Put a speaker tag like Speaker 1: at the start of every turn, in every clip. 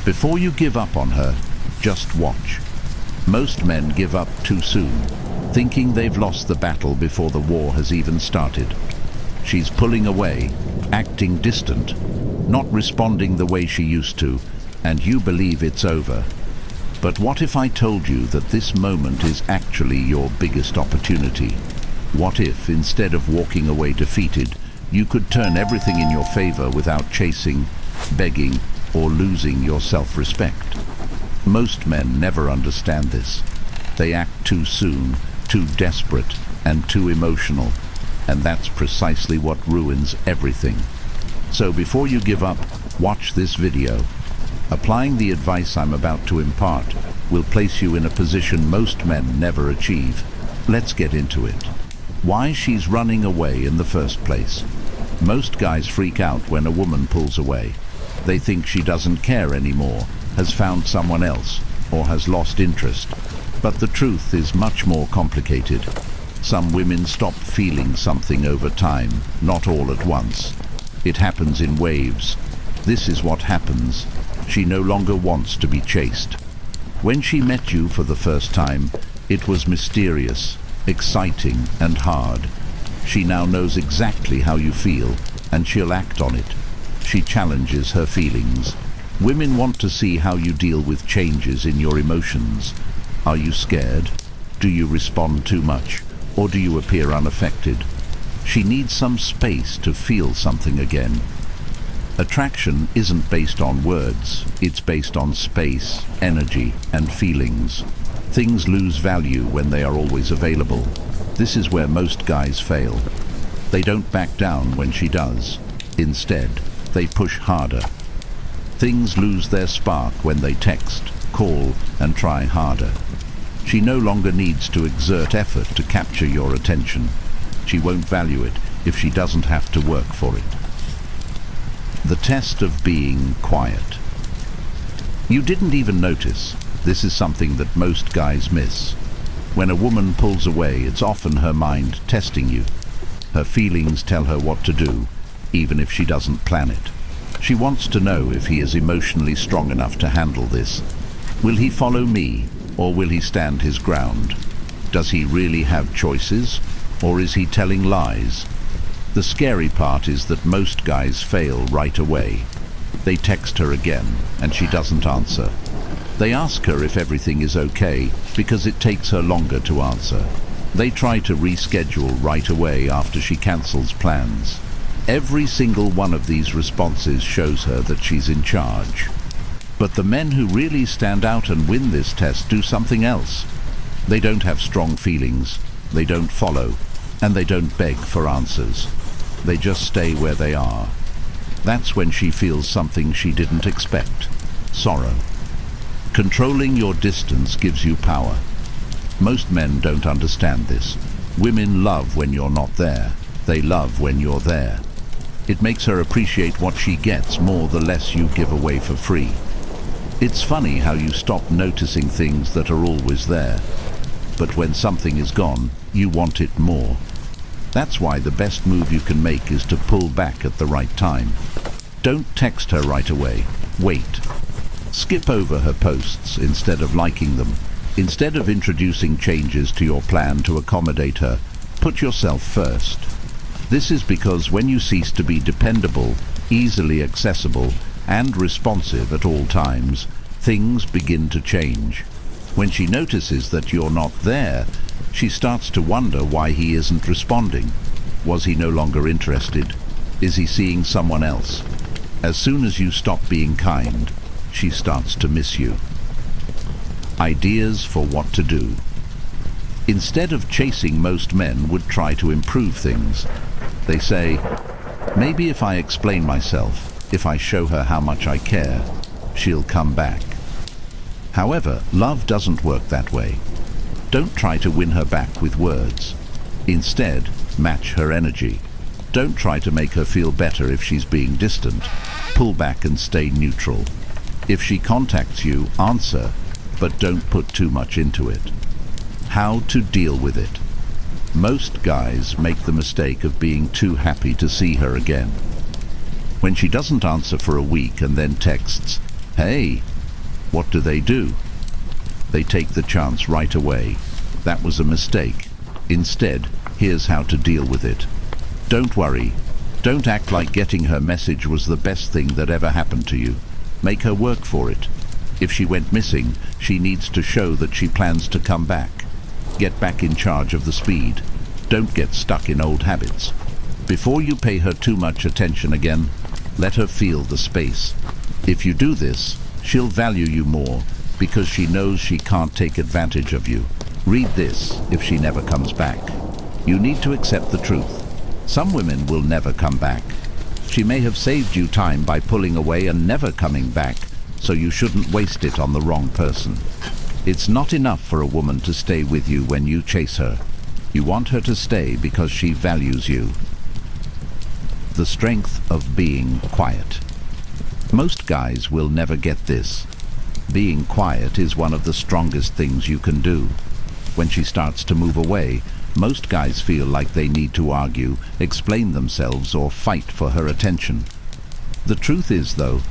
Speaker 1: Before you give up on her, just watch. Most men give up too soon, thinking they've lost the battle before the war has even started. She's pulling away, acting distant, not responding the way she used to, and you believe it's over. But what if I told you that this moment is actually your biggest opportunity? What if, instead of walking away defeated, you could turn everything in your favor without chasing, begging, or losing your self-respect? Most men never understand this. They act too soon, too desperate, and too emotional, and that's precisely what ruins everything. So before you give up, watch this video. Applying the advice I'm about to impart will place you in a position most men never achieve. Let's get into it. Why she's running away in the first place. Most guys freak out when a woman pulls away. They think she doesn't care anymore, has found someone else, or has lost interest. But the truth is much more complicated. Some women stop feeling something over time, not all at once. It happens in waves. This is what happens. She no longer wants to be chased. When she met you for the first time, it was mysterious, exciting, and hard. She now knows exactly how you feel, and she'll act on it. She challenges her feelings. Women want to see how you deal with changes in your emotions. Are you scared? Do you respond too much? Or do you appear unaffected? She needs some space to feel something again. Attraction isn't based on words, it's based on space, energy, and feelings. Things lose value when they are always available. This is where most guys fail. They don't back down when she does. Instead, they push harder. Things lose their spark when they text, call, and try harder. She no longer needs to exert effort to capture your attention. She won't value it if she doesn't have to work for it. The test of being quiet. You didn't even notice. This is something that most guys miss. When a woman pulls away, it's often her mind testing you. Her feelings tell her what to do, even if she doesn't plan it. She wants to know if he is emotionally strong enough to handle this. Will he follow me, or will he stand his ground? Does he really have choices, or is he telling lies? The scary part is that most guys fail right away. They text her again, and she doesn't answer. They ask her if everything is okay, because it takes her longer to answer. They try to reschedule right away after she cancels plans. Every single one of these responses shows her that she's in charge. But the men who really stand out and win this test do something else. They don't have strong feelings, they don't follow, and they don't beg for answers. They just stay where they are. That's when she feels something she didn't expect: sorrow. Controlling your distance gives you power. Most men don't understand this. Women love when you're not there. They love when you're there. It makes her appreciate what she gets more the less you give away for free. It's funny how you stop noticing things that are always there. But when something is gone, you want it more. That's why the best move you can make is to pull back at the right time. Don't text her right away. Wait. Skip over her posts instead of liking them. Instead of introducing changes to your plan to accommodate her, put yourself first. This is because when you cease to be dependable, easily accessible, and responsive at all times, things begin to change. When she notices that you're not there, she starts to wonder why he isn't responding. Was he no longer interested? Is he seeing someone else? As soon as you stop being kind, she starts to miss you. Ideas for what to do. Instead of chasing, most men would try to improve things. They say, maybe if I explain myself, if I show her how much I care, she'll come back. However, love doesn't work that way. Don't try to win her back with words. Instead, match her energy. Don't try to make her feel better if she's being distant. Pull back and stay neutral. If she contacts you, answer, but don't put too much into it. How to deal with it. Most guys make the mistake of being too happy to see her again. When she doesn't answer for a week and then texts, "Hey, What do? They take the chance right away. That was a mistake. Instead, here's how to deal with it. Don't worry. Don't act like getting her message was the best thing that ever happened to you. Make her work for it. If she went missing, she needs to show that she plans to come back. Get back in charge of the speed. Don't get stuck in old habits. Before you pay her too much attention again, let her feel the space. If you do this, she'll value you more because she knows she can't take advantage of you. Read this if she never comes back. You need to accept the truth. Some women will never come back. She may have saved you time by pulling away and never coming back, so you shouldn't waste it on the wrong person. It's not enough for a woman to stay with you when you chase her. You want her to stay because she values you. The strength of being quiet. Most guys will never get this. Being quiet is one of the strongest things you can do. When she starts to move away, most guys feel like they need to argue, explain themselves, or fight for her attention. The truth is, though,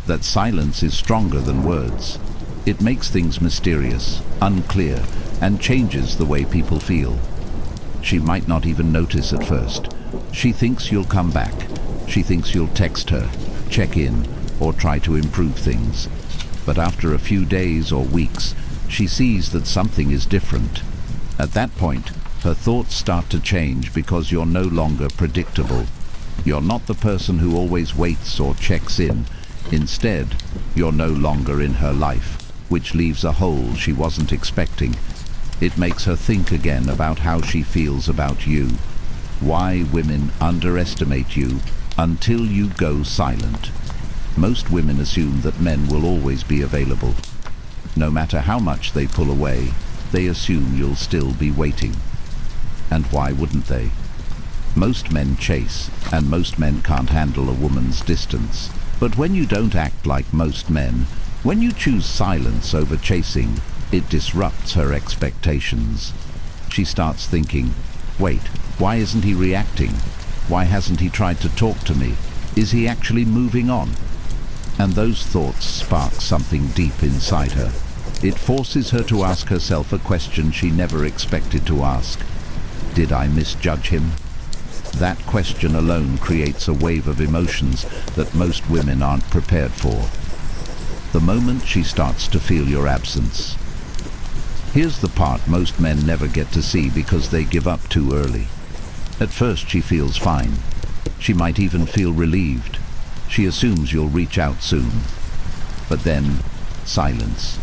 Speaker 1: that silence is stronger than words. It makes things mysterious, unclear, and changes the way people feel. She might not even notice at first. She thinks you'll come back. She thinks you'll text her, check in, or try to improve things. But after a few days or weeks, she sees that something is different. At that point, her thoughts start to change because you're no longer predictable. You're not the person who always waits or checks in. Instead, you're no longer in her life, which leaves a hole she wasn't expecting. It makes her think again about how she feels about you. Why women underestimate you until you go silent. Most women assume that men will always be available. No matter how much they pull away, they assume you'll still be waiting. And why wouldn't they? Most men chase, and most men can't handle a woman's distance. But when you don't act like most men, when you choose silence over chasing, it disrupts her expectations. She starts thinking, wait, why isn't he reacting? Why hasn't he tried to talk to me? Is he actually moving on? And those thoughts spark something deep inside her. It forces her to ask herself a question she never expected to ask. Did I misjudge him? That question alone creates a wave of emotions that most women aren't prepared for. The moment she starts to feel your absence. Here's the part most men never get to see because they give up too early. At first she feels fine. She might even feel relieved. She assumes you'll reach out soon. But then, silence.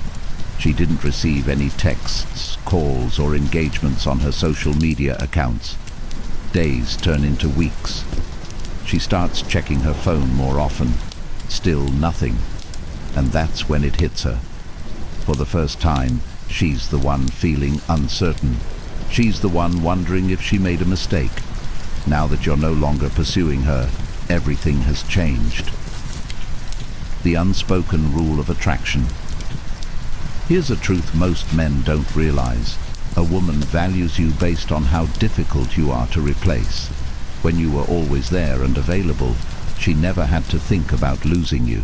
Speaker 1: She didn't receive any texts, calls, or engagements on her social media accounts. Days turn into weeks. She starts checking her phone more often. Still nothing. And that's when it hits her. For the first time, she's the one feeling uncertain. She's the one wondering if she made a mistake. Now that you're no longer pursuing her, everything has changed. The unspoken rule of attraction. Here's a truth most men don't realize. A woman values you based on how difficult you are to replace. When you were always there and available, she never had to think about losing you.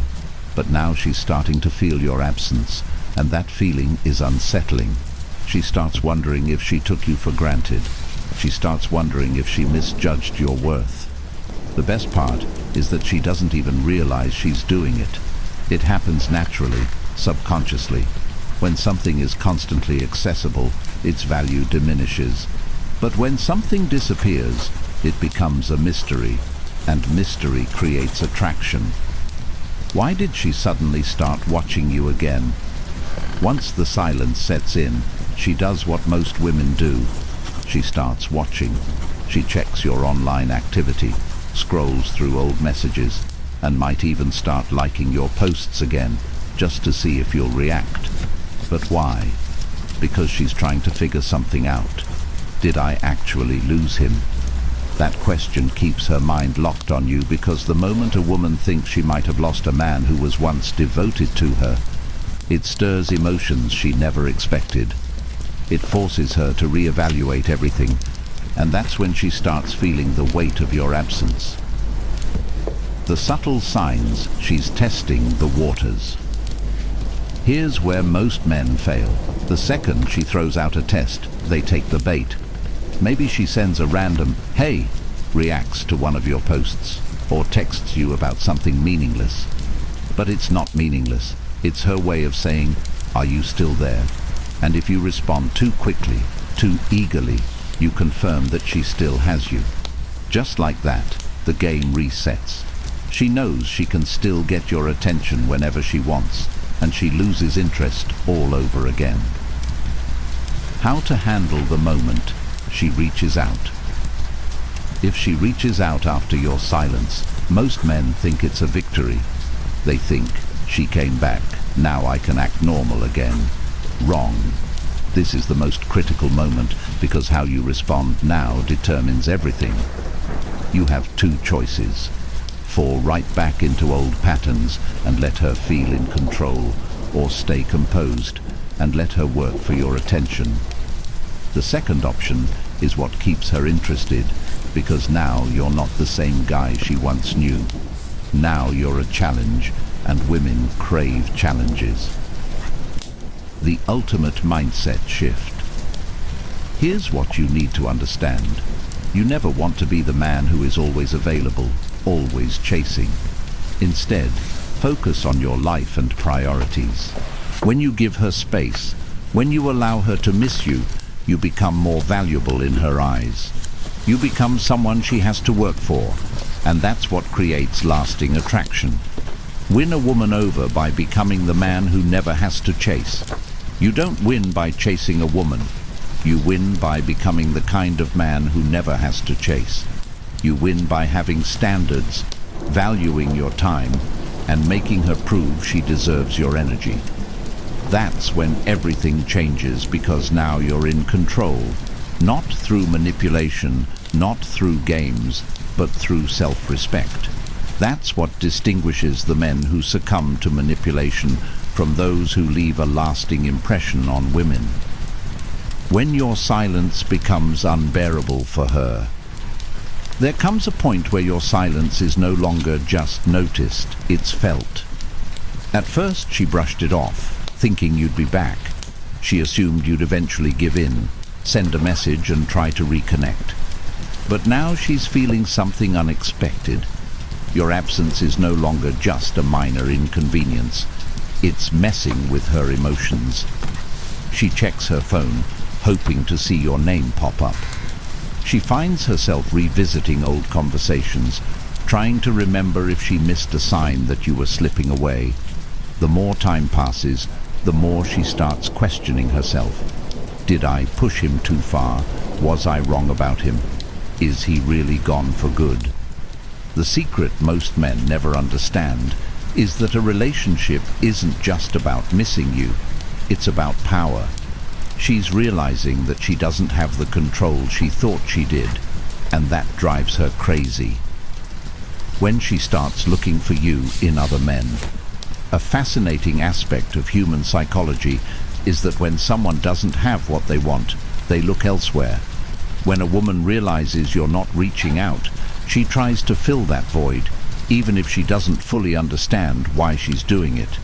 Speaker 1: But now she's starting to feel your absence, and that feeling is unsettling. She starts wondering if she took you for granted. She starts wondering if she misjudged your worth. The best part is that she doesn't even realize she's doing it. It happens naturally, subconsciously. When something is constantly accessible, its value diminishes. But when something disappears, it becomes a mystery, and mystery creates attraction. Why did she suddenly start watching you again? Once the silence sets in, she does what most women do. She starts watching. She checks your online activity, scrolls through old messages, and might even start liking your posts again, just to see if you'll react. But why? Because she's trying to figure something out. Did I actually lose him? That question keeps her mind locked on you because the moment a woman thinks she might have lost a man who was once devoted to her, it stirs emotions she never expected. It forces her to reevaluate everything, and that's when she starts feeling the weight of your absence. The subtle signs she's testing the waters. Here's where most men fail. The second she throws out a test, they take the bait. Maybe she sends a random, "Hey," reacts to one of your posts, or texts you about something meaningless. But it's not meaningless. It's her way of saying, "Are you still there?" And if you respond too quickly, too eagerly, you confirm that she still has you. Just like that, the game resets. She knows she can still get your attention whenever she wants, and she loses interest all over again. How to handle the moment she reaches out. If she reaches out after your silence, most men think it's a victory. They think, "She came back, now I can act normal again." Wrong. This is the most critical moment, because how you respond now determines everything. You have two choices: fall right back into old patterns and let her feel in control, or stay composed and let her work for your attention. The second option is what keeps her interested, because now you're not the same guy she once knew. Now you're a challenge, and women crave challenges. The ultimate mindset shift. Here's what you need to understand. You never want to be the man who is always available, always chasing. Instead, focus on your life and priorities. When you give her space, when you allow her to miss you, you become more valuable in her eyes. You become someone she has to work for, and that's what creates lasting attraction. Win a woman over by becoming the man who never has to chase. You don't win by chasing a woman. You win by becoming the kind of man who never has to chase. You win by having standards, valuing your time, and making her prove she deserves your energy. That's when everything changes, because now you're in control. Not through manipulation, not through games, but through self-respect. That's what distinguishes the men who succumb to manipulation from those who leave a lasting impression on women. When your silence becomes unbearable for her, there comes a point where your silence is no longer just noticed, it's felt. At first she brushed it off, thinking you'd be back. She assumed you'd eventually give in, send a message and try to reconnect. But now she's feeling something unexpected. Your absence is no longer just a minor inconvenience. It's messing with her emotions. She checks her phone, hoping to see your name pop up. She finds herself revisiting old conversations, trying to remember if she missed a sign that you were slipping away. The more time passes, the more she starts questioning herself. Did I push him too far? Was I wrong about him? Is he really gone for good? The secret most men never understand is that a relationship isn't just about missing you, it's about power. She's realizing that she doesn't have the control she thought she did, and that drives her crazy. When she starts looking for you in other men. A fascinating aspect of human psychology is that when someone doesn't have what they want, they look elsewhere. When a woman realizes you're not reaching out, she tries to fill that void, even if she doesn't fully understand why she's doing it.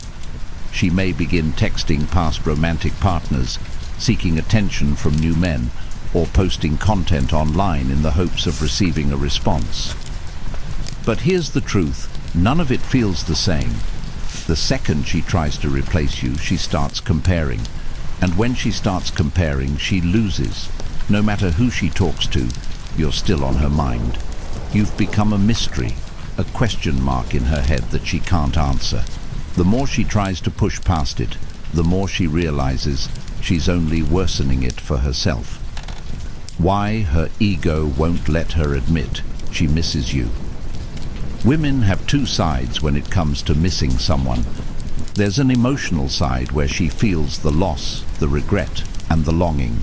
Speaker 1: She may begin texting past romantic partners, seeking attention from new men, or posting content online in the hopes of receiving a response. But here's the truth, none of it feels the same. The second she tries to replace you, she starts comparing. And when she starts comparing, she loses. No matter who she talks to, you're still on her mind. You've become a mystery, a question mark in her head that she can't answer. The more she tries to push past it, the more she realizes she's only worsening it for herself. Why her ego won't let her admit she misses you. Women have two sides when it comes to missing someone. There's an emotional side where she feels the loss, the regret, and the longing.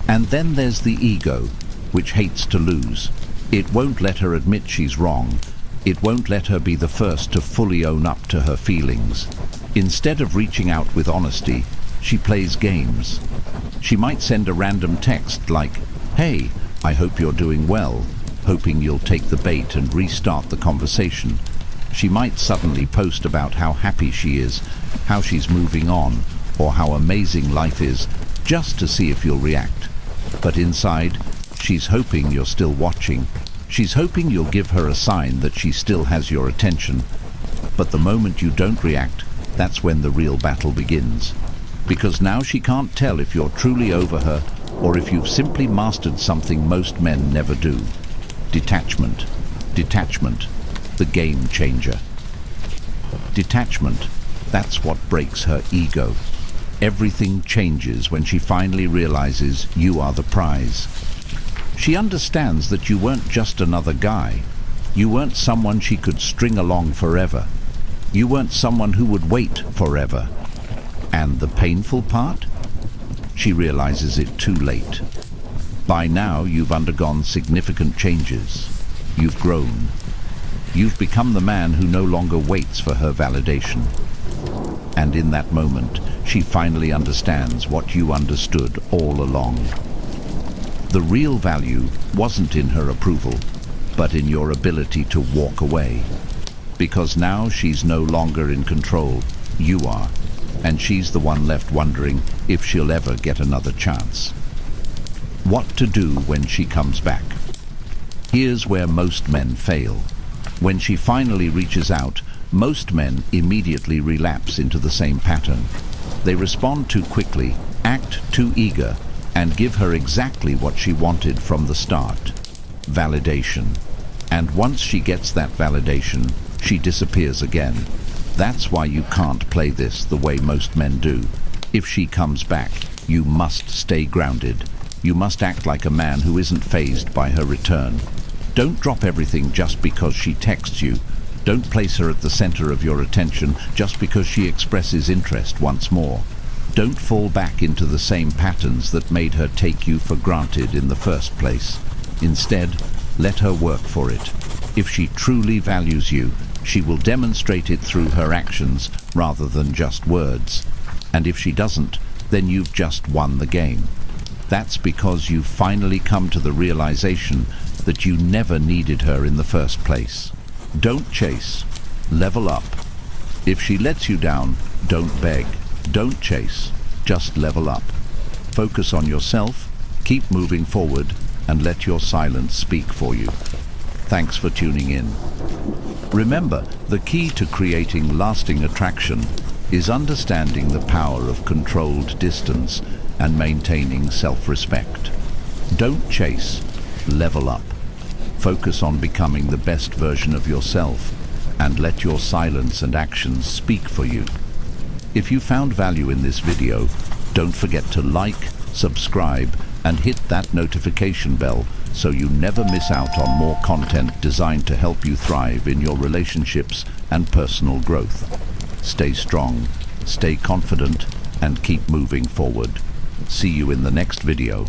Speaker 1: And then there's the ego, which hates to lose. It won't let her admit she's wrong. It won't let her be the first to fully own up to her feelings. Instead of reaching out with honesty, she plays games. She might send a random text like, "Hey, I hope you're doing well," hoping you'll take the bait and restart the conversation. She might suddenly post about how happy she is, how she's moving on, or how amazing life is, just to see if you'll react. But inside, she's hoping you're still watching. She's hoping you'll give her a sign that she still has your attention. But the moment you don't react, that's when the real battle begins. Because now she can't tell if you're truly over her or if you've simply mastered something most men never do. Detachment. Detachment. The game changer. Detachment. That's what breaks her ego. Everything changes when she finally realizes you are the prize. She understands that you weren't just another guy. You weren't someone she could string along forever. You weren't someone who would wait forever. And the painful part? She realizes it too late. By now, you've undergone significant changes. You've grown. You've become the man who no longer waits for her validation. And in that moment, she finally understands what you understood all along. The real value wasn't in her approval, but in your ability to walk away. Because now she's no longer in control, you are, and she's the one left wondering if she'll ever get another chance. What to do when she comes back? Here's where most men fail. When she finally reaches out, most men immediately relapse into the same pattern. They respond too quickly, act too eager, and give her exactly what she wanted from the start: validation. And once she gets that validation, she disappears again. That's why you can't play this the way most men do. If she comes back, you must stay grounded. You must act like a man who isn't fazed by her return. Don't drop everything just because she texts you. Don't place her at the center of your attention just because she expresses interest once more. Don't fall back into the same patterns that made her take you for granted in the first place. Instead, let her work for it. If she truly values you, she will demonstrate it through her actions rather than just words. And if she doesn't, then you've just won the game. That's because you've finally come to the realization that you never needed her in the first place. Don't chase. Level up. If she lets you down, don't beg. Don't chase. Just level up. Focus on yourself, keep moving forward, and let your silence speak for you. Thanks for tuning in. Remember, the key to creating lasting attraction is understanding the power of controlled distance and maintaining self-respect. Don't chase. Level up. Focus on becoming the best version of yourself and let your silence and actions speak for you. If you found value in this video, don't forget to like, subscribe, and hit that notification bell so you never miss out on more content designed to help you thrive in your relationships and personal growth. Stay strong, stay confident, and keep moving forward. See you in the next video.